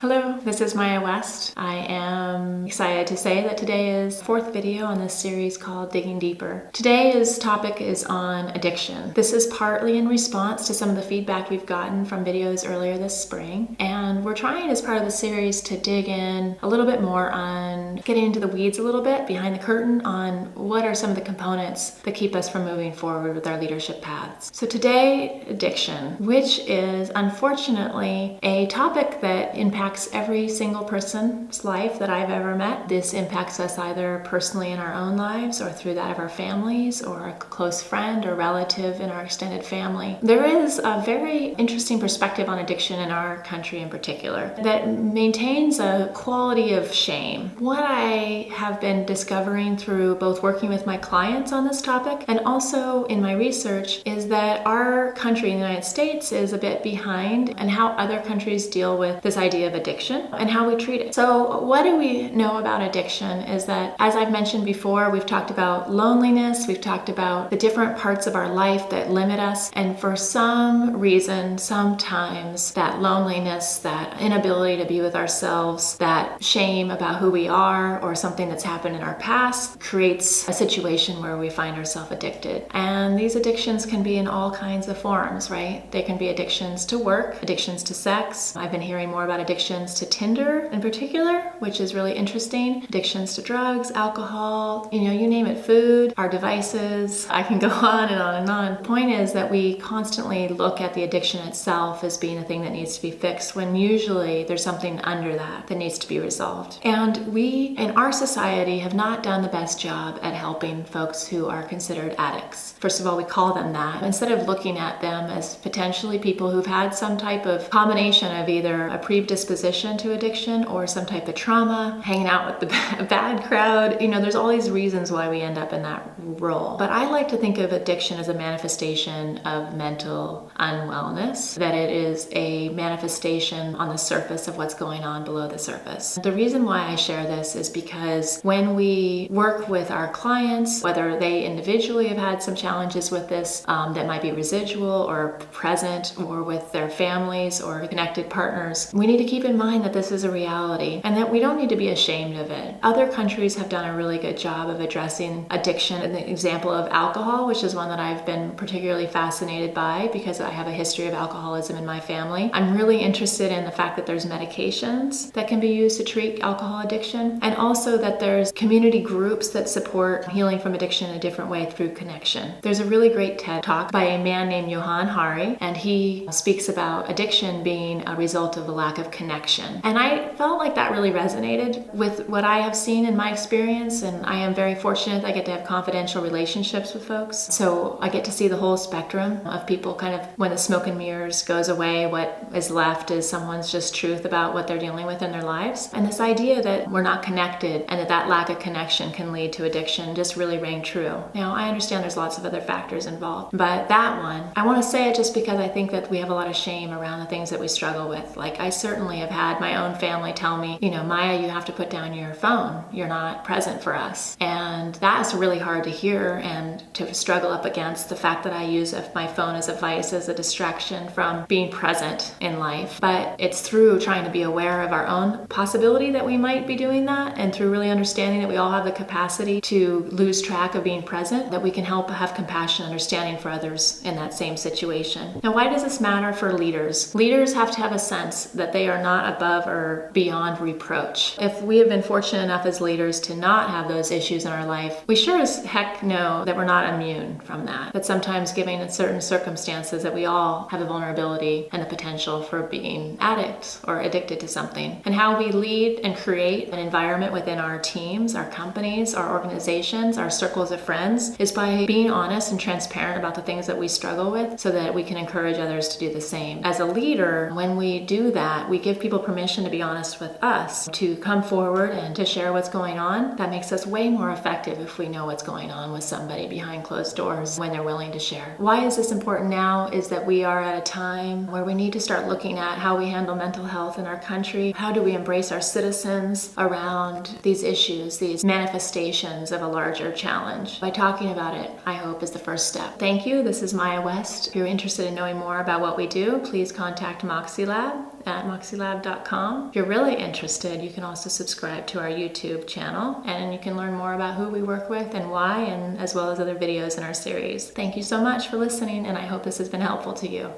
Hello, this is Maya West. I am excited to say that today is the fourth video on this series called Digging Deeper. Today's topic is on addiction. This is partly in response to some of the feedback we've gotten from videos earlier this spring, and we're trying as part of the series to dig in a little bit more on getting into the weeds a little bit, behind the curtain, on what are some of the components that keep us from moving forward with our leadership paths. So today, addiction, which is unfortunately a topic that impacts every single person's life that I've ever met. This impacts us either personally in our own lives or through that of our families or a close friend or relative in our extended family. There is a very interesting perspective on addiction in our country in particular that maintains a quality of shame. What I have been discovering through both working with my clients on this topic and also in my research is that our country in the United States is a bit behind in how other countries deal with this idea of addiction and how we treat it. So what do we know about addiction is that, as I've mentioned before, we've talked about loneliness, we've talked about the different parts of our life that limit us, and for some reason, sometimes that loneliness, that inability to be with ourselves, that shame about who we are or something that's happened in our past creates a situation where we find ourselves addicted. And these addictions can be in all kinds of forms, right? They can be addictions to work, addictions to sex. I've been hearing more about addictions to Tinder in particular, which is really interesting. Addictions to drugs, alcohol, you name it, food, our devices. I can go on and on and on. The point is that we constantly look at the addiction itself as being a thing that needs to be fixed when usually there's something under that needs to be resolved. And we in our society have not done the best job at helping folks who are considered addicts. First of all, we call them that instead of looking at them as potentially people who've had some type of combination of either a predisposition to addiction or some type of trauma, hanging out with the bad crowd. There's all these reasons why we end up in that role. But I like to think of addiction as a manifestation of mental unwellness, that it is a manifestation on the surface of what's going on below the surface. The reason why I share this is because when we work with our clients, whether they individually have had some challenges with this that might be residual or present, or with their families or connected partners, we need to keep in mind that this is a reality and that we don't need to be ashamed of it. Other countries have done a really good job of addressing addiction. An example of alcohol, which is one that I've been particularly fascinated by because I have a history of alcoholism in my family. I'm really interested in the fact that there's medications that can be used to treat alcohol addiction, and also that there's community groups that support healing from addiction in a different way through connection. There's a really great TED Talk by a man named Johann Hari, and he speaks about addiction being a result of a lack of connection. And I felt like that really resonated with what I have seen in my experience, and I am very fortunate I get to have confidential relationships with folks. So I get to see the whole spectrum of people. Kind of when the smoke and mirrors goes away, what is left is someone's just truth about what they're dealing with in their lives. And this idea that we're not connected and that lack of connection can lead to addiction just really rang true. Now, I understand there's lots of other factors involved, but that one, I want to say it just because I think that we have a lot of shame around the things that we struggle with. Like, I certainly have had my own family tell me, Maya, you have to put down your phone. You're not present for us. And that's really hard to hear and to struggle up against the fact that I use my phone as a vice, as a distraction from being present in life. But it's through trying to be aware of our own possibility that we might be doing that, and through really understanding that we all have the capacity to lose track of being present, that we can help have compassion, understanding for others in that same situation. Now, why does this matter for leaders? Leaders have to have a sense that they are not above or beyond reproach. If we have been fortunate enough as leaders to not have those issues in our life, we sure as heck know that we're not immune from that. That sometimes, given in certain circumstances, that we all have a vulnerability and the potential for being addicts or addicted to something. And how we lead and create an environment within our teams, our companies, our organizations, our circles of friends is by being honest and transparent about the things that we struggle with so that we can encourage others to do the same. As a leader, when we do that, we give people permission to be honest with us, to come forward and to share what's going on. That makes us way more effective if we know what's going on with somebody behind closed doors when they're willing to share. Why is this important now is that we are at a time where we need to start looking at how we handle mental health in our country. How do we embrace our citizens around these issues, these manifestations of a larger challenge? By talking about it, I hope, is the first step. Thank you. This is Maya West. If you're interested in knowing more about what we do, please contact Moxie Lab, at moxielab.com. If you're really interested, you can also subscribe to our YouTube channel, and you can learn more about who we work with and why, and as well as other videos in our series. Thank you so much for listening, and I hope this has been helpful to you.